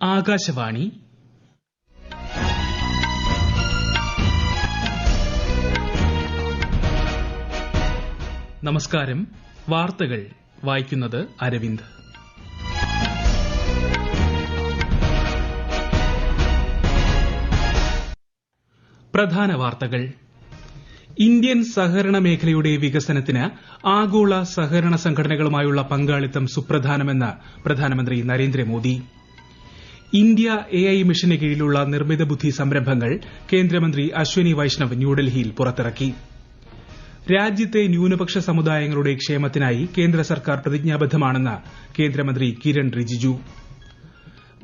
ആകാശവാണി നമസ്കാരം. വാർത്തകൾ വായിക്കുന്നത് അരവിന്ദ്. പ്രധാന വാർത്തകൾ. ഇന്ത്യൻ സഹകരണ മേഖലയുടെ വികസനത്തിന് ആഗോള സഹകരണ സംഘടനകളുമായുള്ള പങ്കാളിത്തം സുപ്രധാനമെന്ന് പ്രധാനമന്ത്രി നരേന്ദ്രമോദി. ഇന്ത്യ AI മിഷന് കീഴിലുള്ള നിർമ്മിത ബുദ്ധി സംരംഭങ്ങൾ കേന്ദ്രമന്ത്രി അശ്വനി വൈഷ്ണവ് ന്യൂഡൽഹിയിൽ പുറത്തിറക്കി. രാജ്യത്തെ ന്യൂനപക്ഷ സമുദായങ്ങളുടെ ക്ഷേമത്തിനായി കേന്ദ്ര സർക്കാർ പ്രതിജ്ഞാബദ്ധമാണെന്ന് കേന്ദ്രമന്ത്രി കിരൺ റിജിജു.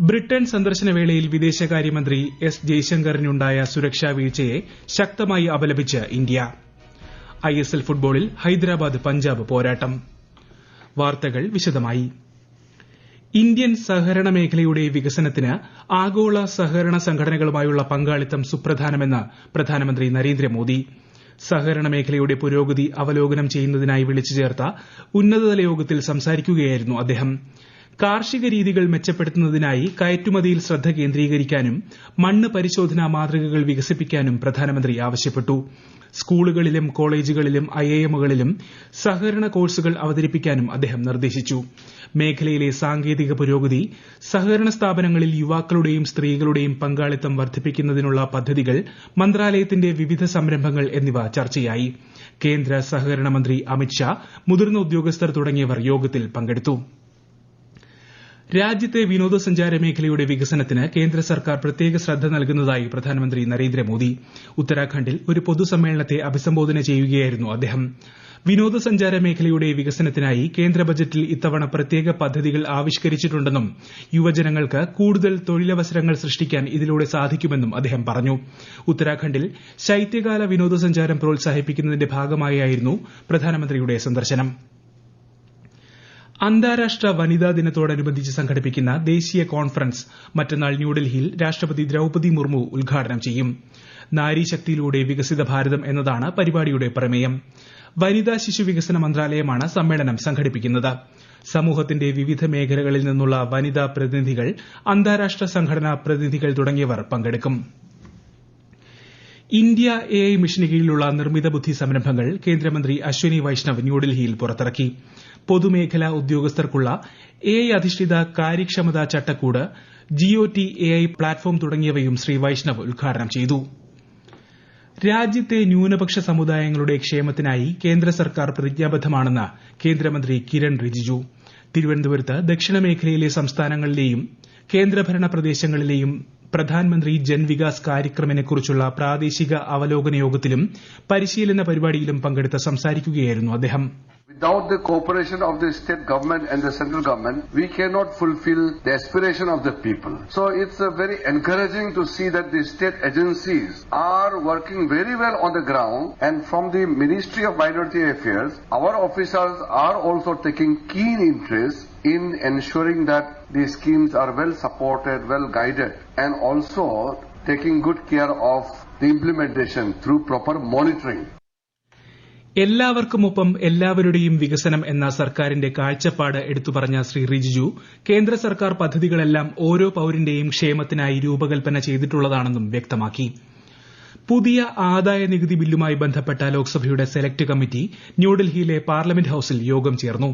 ബ്രിട്ടൻ സന്ദർശനവേളയിൽ വിദേശകാര്യമന്ത്രി എസ് ജയശങ്കറിനുണ്ടായ സുരക്ഷാ വീഴ്ചയെ ശക്തമായി അപലപിച്ച് ഇന്ത്യ. ISL ഫുട്ബോളിൽ ഹൈദരാബാദ് പഞ്ചാബ് പോരാട്ടം. വാർത്തകൾ വിശദമായി. ഇന്ത്യൻ സഹകരണ മേഖലയുടെ വികസനത്തിന് ആഗോള സഹകരണ സംഘടനകളുമായുള്ള പങ്കാളിത്തം സുപ്രധാനമെന്ന് പ്രധാനമന്ത്രി നരേന്ദ്രമോദി. സഹകരണ മേഖലയുടെ പുരോഗതി അവലോകനം ചെയ്യുന്നതിനായി വിളിച്ചു ചേർത്ത ഉന്നതതല യോഗത്തിൽ സംസാരിക്കുകയായിരുന്നു അദ്ദേഹം. കാർഷിക രീതികൾ മെച്ചപ്പെടുത്തുന്നതിനായി കയറ്റുമതിയിൽ ശ്രദ്ധ കേന്ദ്രീകരിക്കാനും മണ്ണ് പരിശോധനാ മാതൃകകൾ വികസിപ്പിക്കാനും പ്രധാനമന്ത്രി ആവശ്യപ്പെട്ടു. സ്കൂളുകളിലും കോളേജുകളിലും IIMകളിലും സഹകരണ കോഴ്സുകൾ അവതരിപ്പിക്കാനും അദ്ദേഹം നിർദ്ദേശിച്ചു. മേഖലയിലെ സാങ്കേതിക പുരോഗതി, സഹകരണ സ്ഥാപനങ്ങളിൽ യുവാക്കളുടെയും സ്ത്രീകളുടെയും പങ്കാളിത്തം വർദ്ധിപ്പിക്കുന്നതിനുള്ള പദ്ധതികൾ, മന്ത്രാലയത്തിന്റെ വിവിധ സംരംഭങ്ങൾ എന്നിവ ചർച്ചയായി. കേന്ദ്ര സഹകരണ മന്ത്രി അമിത് ഷാ, മുതിർന്ന ഉദ്യോഗസ്ഥർ തുടങ്ങിയവർ യോഗത്തിൽ പങ്കെടുത്തു. രാജ്യത്തെ വിനോദസഞ്ചാര മേഖലയുടെ വികസനത്തിന് കേന്ദ്ര സർക്കാർ പ്രത്യേക ശ്രദ്ധ നൽകുന്നതായി പ്രധാനമന്ത്രി നരേന്ദ്രമോദി. ഉത്തരാഖണ്ഡിൽ ഒരു പൊതുസമ്മേളനത്തെ അഭിസംബോധന ചെയ്യുകയായിരുന്നു അദ്ദേഹം. വിനോദസഞ്ചാര മേഖലയുടെ വികസനത്തിനായി കേന്ദ്ര ബജറ്റിൽ ഇത്തവണ പ്രത്യേക പദ്ധതികൾ ആവിഷ്കരിച്ചിട്ടുണ്ടെന്നും യുവജനങ്ങൾക്ക് കൂടുതൽ തൊഴിലവസരങ്ങൾ സൃഷ്ടിക്കാൻ ഇതിലൂടെ സാധിക്കുമെന്നും അദ്ദേഹം പറഞ്ഞു. ഉത്തരാഖണ്ഡിൽ ശൈത്യകാല വിനോദസഞ്ചാരം പ്രോത്സാഹിപ്പിക്കുന്നതിന്റെ ഭാഗമായായിരുന്നു പ്രധാനമന്ത്രിയുടെ സന്ദർശനം. അന്താരാഷ്ട്ര വനിതാ ദിനത്തോടനുബന്ധിച്ച് സംഘടിപ്പിക്കുന്ന ദേശീയ കോൺഫറൻസ് മറ്റന്നാൾ ന്യൂഡൽഹിയിൽ രാഷ്ട്രപതി ദ്രൌപദി മുർമു ഉദ്ഘാടനം ചെയ്യും. നാരീശക്തിയിലൂടെ വികസിത ഭാരതം എന്നതാണ് പരിപാടിയുടെ പ്രമേയം. വനിതാ ശിശു വികസന മന്ത്രാലയമാണ് സമ്മേളനം സംഘടിപ്പിക്കുന്നത്. സമൂഹത്തിന്റെ വിവിധ മേഖലകളിൽ നിന്നുള്ള വനിതാ പ്രതിനിധികൾ, അന്താരാഷ്ട്ര സംഘടനാ പ്രതിനിധികൾ തുടങ്ങിയവർ പങ്കെടുക്കും. ഇന്ത്യ AI മിഷന് കീഴിലുള്ള നിർമ്മിത ബുദ്ധി സംരംഭങ്ങൾ കേന്ദ്രമന്ത്രി അശ്വനി വൈഷ്ണവ് ന്യൂഡൽഹിയിൽ പുറത്തിറക്കി. പൊതുമേഖലാ ഉദ്യോഗസ്ഥർക്കുള്ള AI അധിഷ്ഠിത കാര്യക്ഷമതാ ചട്ടക്കൂട്, GOT AI പ്ലാറ്റ്ഫോം തുടങ്ങിയവയും ശ്രീ വൈഷ്ണവ് ഉദ്ഘാടനം ചെയ്തു. രാജ്യത്തെ ന്യൂനപക്ഷ സമുദായങ്ങളുടെ ക്ഷേമത്തിനായി കേന്ദ്ര സർക്കാർ പ്രതിജ്ഞാബദ്ധമാണെന്ന് കേന്ദ്രമന്ത്രി കിരൺ റിജിജു. തിരുവനന്തപുരത്ത് ദക്ഷിണ മേഖലയിലെ സംസ്ഥാനങ്ങളിലെയും കേന്ദ്രഭരണ പ്രദേശങ്ങളിലെയും പ്രധാൻമന്ത്രി ജൻവികാസ് കാര്യക്രമിനെക്കുറിച്ചുള്ള പ്രാദേശിക അവലോകന യോഗത്തിലും പരിശീലന പരിപാടിയിലും പങ്കെടുത്ത് സംസാരിക്കുകയായിരുന്നു അദ്ദേഹം. Without the cooperation of the state government and the central government, we cannot fulfill the aspiration of the people. So it's very encouraging to see that the state agencies are working very well on the ground, and from the Ministry of Minority Affairs, our officials are also taking keen interest in ensuring that the schemes are well supported, well guided, and also taking good care of the implementation through proper monitoring. എല്ലാവർക്കുമൊപ്പം എല്ലാവരുടെയും വികസനം എന്ന സർക്കാരിന്റെ കാഴ്ചപ്പാട് എടുത്തുപറഞ്ഞ ശ്രീ റിജിജു, കേന്ദ്ര സർക്കാർ പദ്ധതികളെല്ലാം ഓരോ പൌരന്റെയും ക്ഷേമത്തിനായി രൂപകൽപ്പന ചെയ്തിട്ടുള്ളതാണെന്നും വ്യക്തമാക്കി. പുതിയ ആദായ നികുതി ബില്ലുമായി ബന്ധപ്പെട്ട ലോക്സഭയുടെ സെലക്ട് കമ്മിറ്റി ന്യൂഡൽഹിയിലെ പാർലമെന്റ് ഹൌസിൽ യോഗം ചേർന്നു.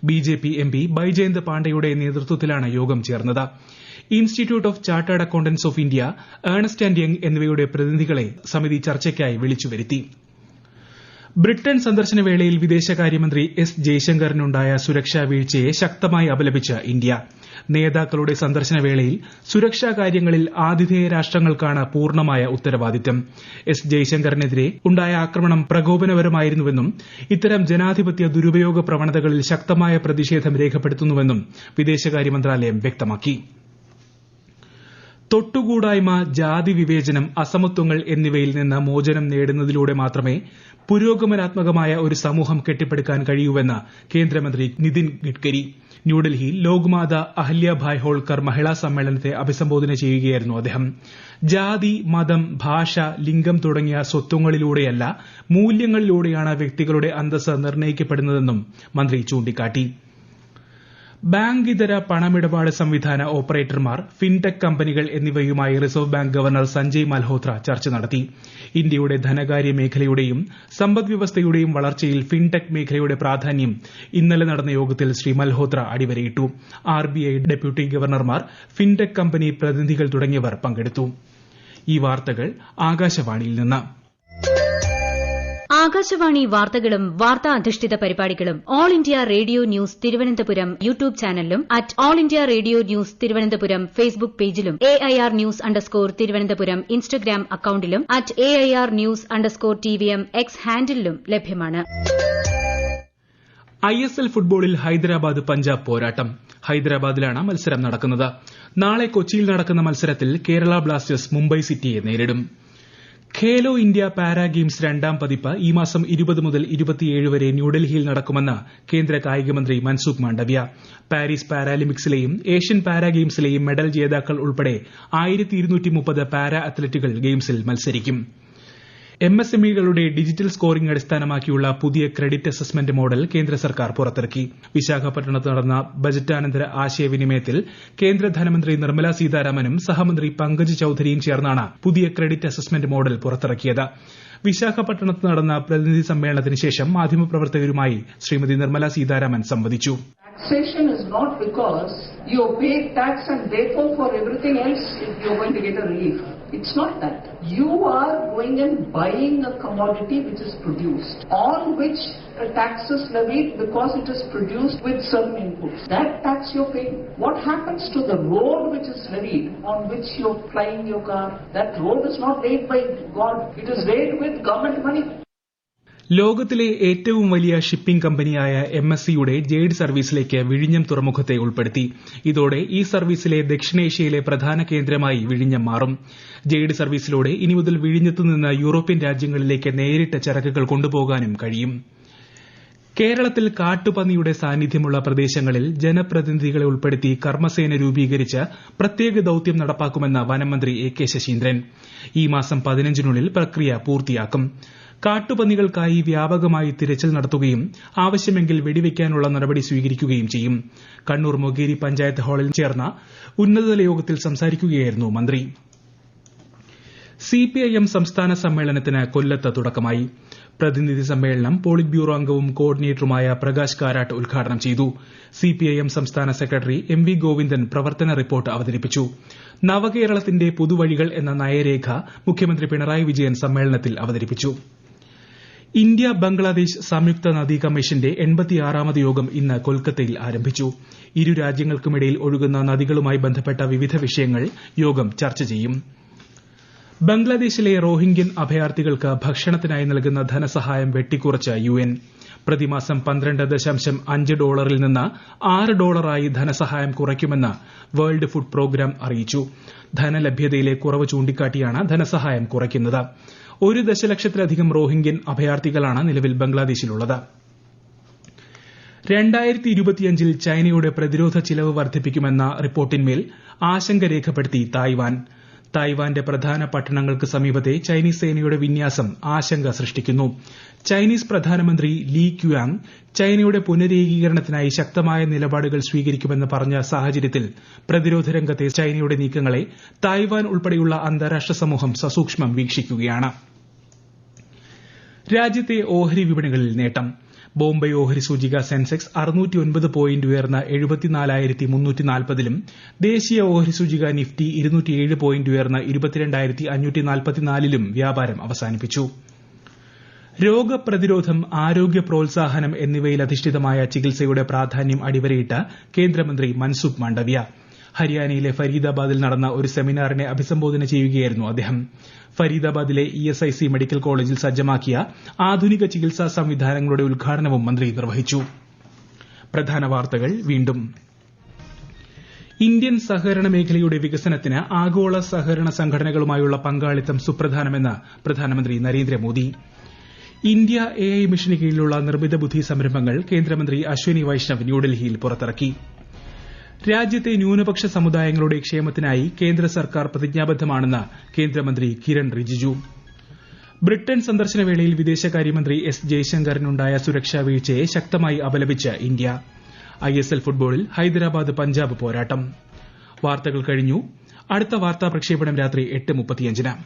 BJP MP ബൈജയന്ത് പാണ്ഡെയുടെ നേതൃത്വത്തിലാണ് യോഗം ചേർന്നത്. Institute of chartered accountants of India, Ernst and young എന്നിവയുടെ പ്രതിനിധികളെ സമിതി ചർച്ചയ്ക്കായി വിളിച്ചുവരുത്തി. ബ്രിട്ടൻ സന്ദർശനവേളയിൽ വിദേശകാര്യമന്ത്രി എസ് ജയശങ്കറിനുണ്ടായ സുരക്ഷാ വീഴ്ചയെ ശക്തമായി അപലപിച്ച് ഇന്ത്യ. നേതാക്കളുടെ സന്ദർശനവേളയിൽ സുരക്ഷാ കാര്യങ്ങളിൽ ആതിഥേയ രാഷ്ട്രങ്ങൾക്കാണ് പൂർണ്ണമായ ഉത്തരവാദിത്തം. എസ് ജയശങ്കറിനെതിരെ ഉണ്ടായ ആക്രമണം പ്രകോപനപരമായിരുന്നുവെന്നും ഇത്തരം ജനാധിപത്യ ദുരുപയോഗ പ്രവണതകളിൽ ശക്തമായ പ്രതിഷേധം രേഖപ്പെടുത്തുന്നുവെന്നും വിദേശകാര്യ മന്ത്രാലയം വ്യക്തമാക്കി. തൊട്ടുകൂടായ്മ, ജാതി വിവേചനം, അസമത്വങ്ങൾ എന്നിവയിൽ നിന്ന് മോചനം നേടുന്നതിലൂടെ മാത്രമേ പുരോഗമനാത്മകമായ ഒരു സമൂഹം കെട്ടിപ്പടുക്കാൻ കഴിയൂവെന്ന് കേന്ദ്രമന്ത്രി നിതിൻ ഗഡ്കരി. ന്യൂഡൽഹിയിൽ ലോക്മാതാ അഹല്യാഭായ് ഹോൾക്കർ മഹിളാ സമ്മേളനത്തെ അഭിസംബോധന ചെയ്യുകയായിരുന്നു അദ്ദേഹം. ജാതി, മതം, ഭാഷ, ലിംഗം തുടങ്ങിയ സ്വത്വങ്ങളിലൂടെയല്ല, മൂല്യങ്ങളിലൂടെയാണ് വ്യക്തികളുടെ അന്തസ്സ് നിർണ്ണയിക്കപ്പെടുന്നതെന്നും മന്ത്രി ചൂണ്ടിക്കാട്ടി. ബാങ്ക് ഇതര പണമിടപാട് സംവിധാന ഓപ്പറേറ്റർമാർ ഫിൻടെക് കമ്പനികൾ എന്നിവയുമായി reserve bank governor Sanjay Malhotra ചർച്ച നടത്തി. ഇന്ത്യയുടെ ധനകാര്യ മേഖലയുടെയും സമ്പദ്വ്യവസ്ഥയുടെയും വളർച്ചയിൽ ഫിൻടെക് മേഖലയുടെ പ്രാധാന്യം ഇന്നലെ നടന്ന യോഗത്തിൽ ശ്രീ മൽഹോത്ര അടിവരയിട്ടു. RBI ഡെപ്യൂട്ടി ഗവർണർമാർ, ഫിൻടെക് കമ്പനി പ്രതിനിധികൾ തുടങ്ങിയവർ പങ്കെടുത്തു. ഈ വാർത്തകൾ ആകാശവാണിയിൽ നിന്ന്. ആകാശവാണി വാർത്തകളും വാർത്താ അധിഷ്ഠിത പരിപാടികളും all India radio news Thiruvananthapuram YouTube ചാനലിലും @all India radio news Thiruvananthapuram Facebook പേജിലും AIR ന്യൂസ് തിരുവനന്തപുരം ഇൻസ്റ്റഗ്രാം അക്കൌണ്ടിലും @AIR ന്യൂസ് TVM X ഹാൻഡിലും ലഭ്യമാണ്. ISL ഫുട്ബോളിൽ ഹൈദരാബാദ് പഞ്ചാബ് പോരാട്ടം. ഹൈദരാബാദിലാണ് മത്സരം നടക്കുന്നത്. നാളെ കൊച്ചിയിൽ നടക്കുന്ന മത്സരത്തിൽ കേരള ബ്ലാസ്റ്റേഴ്സ് മുംബൈ സിറ്റിയെ നേരിടും. ഖേലോ ഇന്ത്യ പാരാ ഗെയിംസ് രണ്ടാം പതിപ്പ് ഈ മാസം 20 മുതൽ 27 വരെ ന്യൂഡൽഹിയിൽ നടക്കുമെന്ന് കേന്ദ്ര കായികമന്ത്രി മൻസുഖ് മാണ്ഡവ്യ. പാരീസ് പാരാലിമ്പിക്സിലെയും ഏഷ്യൻ പാരാ ഗെയിംസിലെയും മെഡൽ ജേതാക്കൾ ഉൾപ്പെടെ 1230 പാരാ അത്ലറ്റുകൾ ഗെയിംസിൽ മത്സരിക്കും. MSMEകളുടെ ഡിജിറ്റൽ സ്കോറിംഗ് അടിസ്ഥാനമാക്കിയുള്ള പുതിയ ക്രെഡിറ്റ് അസസ്മെന്റ് മോഡൽ കേന്ദ്ര സർക്കാർ പുറത്തിറക്കി. വിശാഖപട്ടണത്ത് നടന്ന ബജറ്റാനന്തര ആശയവിനിമയത്തിൽ കേന്ദ്ര ധനമന്ത്രി നിർമ്മല സീതാരാമനും സഹമന്ത്രി പങ്കജ് ചൌധരിയും ചേർന്നാണ് പുതിയ ക്രെഡിറ്റ് അസസ്മെന്റ് മോഡൽ പുറത്തിറക്കിയത്. വിശാഖപട്ടണത്ത് നടന്ന പ്രതിനിധി സമ്മേളനത്തിന് ശേഷം മാധ്യമപ്രവർത്തകരുമായി ശ്രീമതി നിർമ്മല സീതാരാമൻ സംവദിച്ചു. Taxation is not because you pay tax and therefore for everything else you're going to get a relief. It's not that. You are going and buying a commodity which is produced, on which a tax is levied because it is produced with certain inputs. That tax you're paying. What happens to the road which is levied, on which you're flying your car? That road is not laid by God. It is laid with government money. ലോകത്തിലെ ഏറ്റവും വലിയ shipping കമ്പനിയായ MSCയുടെ jade സർവീസിലേക്ക് വിഴിഞ്ഞം തുറമുഖത്തെ ഉൾപ്പെടുത്തി. ഇതോടെ ഈ സർവീസിലെ ദക്ഷിണേഷ്യയിലെ പ്രധാന കേന്ദ്രമായി വിഴിഞ്ഞം മാറും. ജെയ്ഡ് സർവീസിലൂടെ ഇനി മുതൽ വിഴിഞ്ഞത്തു നിന്ന് യൂറോപ്യൻ രാജ്യങ്ങളിലേക്ക് നേരിട്ട് ചരക്കുകൾ കൊണ്ടുപോകാനും കഴിയും. കേരളത്തിൽ കാട്ടുപന്നിയുടെ സാന്നിധ്യമുള്ള പ്രദേശങ്ങളിൽ ജനപ്രതിനിധികളെ ഉൾപ്പെടുത്തി കർമ്മസേന രൂപീകരിച്ച് പ്രത്യേക ദൌത്യം നടപ്പാക്കുമെന്ന് വനംമന്ത്രി AK ശശീന്ദ്രൻ. ഈ മാസം 15-നുള്ളിൽ പ്രക്രിയ പൂർത്തിയാക്കും. കാട്ടുപന്നികൾക്കായി വ്യാപകമായി തിരച്ചിൽ നടത്തുകയും ആവശ്യമെങ്കിൽ വെടിവെക്കാനുള്ള നടപടി സ്വീകരിക്കുകയും ചെയ്യും. കണ്ണൂർ മൊകേരി പഞ്ചായത്ത് ഹാളിൽ ചേർന്ന ഉന്നതതല യോഗത്തിൽ സംസാരിക്കുകയായിരുന്നു മന്ത്രി. CPIM സംസ്ഥാന സമ്മേളനത്തിന് കൊല്ലത്ത് തുടക്കമായി. പ്രതിനിധി സമ്മേളനം പോളിറ്റ് ബ്യൂറോ അംഗവും കോർഡിനേറ്ററുമായ പ്രകാശ് കാരാട്ട് ഉദ്ഘാടനം ചെയ്തു. CPIM സംസ്ഥാന സെക്രട്ടറി MV ഗോവിന്ദൻ പ്രവർത്തന റിപ്പോർട്ട് അവതരിപ്പിച്ചു. നവകേരളത്തിന്റെ പുതുവഴികൾ എന്ന നയരേഖ മുഖ്യമന്ത്രി പിണറായി വിജയൻ സമ്മേളനത്തിൽ അവതരിപ്പിച്ചു. ഇന്ത്യ ബംഗ്ലാദേശ് സംയുക്ത നദീ കമ്മീഷന്റെ 86ാമത് യോഗം ഇന്ന് കൊൽക്കത്തയിൽ ആരംഭിച്ചു. ഇരു രാജ്യങ്ങൾക്കുമിടയിൽ ഒഴുകുന്ന നദികളുമായി ബന്ധപ്പെട്ട വിവിധ വിഷയങ്ങൾ യോഗം ചർച്ച ചെയ്യും. ബംഗ്ലാദേശിലെ റോഹിംഗ്യൻ അഭയാർത്ഥികൾക്ക് ഭക്ഷണത്തിനായി നൽകുന്ന ധനസഹായം വെട്ടിക്കുറച്ച് UN. പ്രതിമാസം $12.5 നിന്ന് $6 ധനസഹായം കുറയ്ക്കുമെന്ന് വേൾഡ് ഫുഡ് പ്രോഗ്രാം അറിയിച്ചു. ധനലഭ്യതയിലെ കുറവ് ചൂണ്ടിക്കാട്ടിയാണ് ധനസഹായം കുറയ്ക്കുന്നത്. 1 ദശലക്ഷത്തിലധികം റോഹിംഗ്യൻ അഭയാർത്ഥികളാണ് നിലവിൽ ബംഗ്ലാദേശിലുള്ളത്. 2025-ൽ ചൈനയുടെ പ്രതിരോധ ചിലവ് വർദ്ധിപ്പിക്കുമെന്ന റിപ്പോർട്ടിന്മേൽ ആശങ്ക രേഖപ്പെടുത്തി തായ്വാൻ. തായ്വാന്റെ പ്രധാന പട്ടണങ്ങൾക്ക് സമീപത്തെ ചൈനീസ് സേനയുടെ വിന്യാസം ആശങ്ക സൃഷ്ടിക്കുന്നു. ചൈനീസ് പ്രധാനമന്ത്രി ലീ ക്യുയാങ് ചൈനയുടെ പുനരേകീകരണത്തിനായി ശക്തമായ നിലപാടുകൾ സ്വീകരിക്കുമെന്ന് പറഞ്ഞ സാഹചര്യത്തിൽ പ്രതിരോധ രംഗത്തെ ചൈനയുടെ നീക്കങ്ങളെ തായ്വാൻ ഉൾപ്പെടെയുള്ള അന്താരാഷ്ട്ര സമൂഹം സസൂക്ഷ്മം വീക്ഷിക്കുകയാണ്. രാജ്യത്തെ ഓഹരി വിപണികളിൽ നേട്ടം. ബോംബെ ഓഹരി സൂചിക സെൻസെക്സ് 609 പോയിന്റ് ഉയർന്ന് 74,340-ലും ദേശീയ ഓഹരി സൂചിക നിഫ്റ്റി 207 പോയിന്റ് ഉയർന്ന് 22,544-ലും വ്യാപാരം അവസാനിപ്പിച്ചു. രോഗപ്രതിരോധം, ആരോഗ്യ പ്രോത്സാഹനം എന്നിവയിലധിഷ്ഠിതമായ ചികിത്സയുടെ പ്രാധാന്യം അടിവരയിട്ട് കേന്ദ്രമന്ത്രി മൻസുഖ് മാണ്ഡവ്യ. ഹരിയാനയിലെ ഫരീദാബാദിൽ നടന്ന ഒരു സെമിനാറിനെ അഭിസംബോധന ചെയ്യുകയായിരുന്നു അദ്ദേഹം. ഫരീദാബാദിലെ ESIC മെഡിക്കൽ കോളേജിൽ സജ്ജമാക്കിയ ആധുനിക ചികിത്സാ സംവിധാനങ്ങളുടെ ഉദ്ഘാടനവും മന്ത്രി നിർവഹിച്ചു. പ്രധാന വാർത്തകൾ വീണ്ടും. ഇന്ത്യൻ സഹകരണ മേഖലയുടെ വികസനത്തിന് ആഗോള സഹകരണ സംഘടനകളുമായുള്ള പങ്കാളിത്തം സുപ്രധാനമെന്ന് പ്രധാനമന്ത്രി നരേന്ദ്രമോദി. ഇന്ത്യ AI മിഷന് കീഴിലുള്ള നിർമ്മിത ബുദ്ധി സംരംഭങ്ങൾ കേന്ദ്രമന്ത്രി അശ്വനി വൈഷ്ണവ് ന്യൂഡൽഹിയിൽ പുറത്തിറക്കി. രാജ്യത്തെ ന്യൂനപക്ഷ സമുദായങ്ങളുടെ ക്ഷേമത്തിനായി കേന്ദ്ര സർക്കാർ പ്രതിജ്ഞാബദ്ധമാണെന്ന് കേന്ദ്രമന്ത്രി കിരൺ റിജിജു. ബ്രിട്ടൻ സന്ദർശനവേളയിൽ വിദേശകാര്യമന്ത്രി S ജയശങ്കറിനുണ്ടായ സുരക്ഷാ വീഴ്ചയെ ശക്തമായി അപലപിച്ച് ഇന്ത്യ. ISL ഫുട്ബോളിൽ ഹൈദരാബാദ് പഞ്ചാബ് പോരാട്ടം. വാർത്തകൾ കഴിഞ്ഞു. അടുത്ത വാർത്താ പ്രക്ഷേപണം രാത്രി 8:35.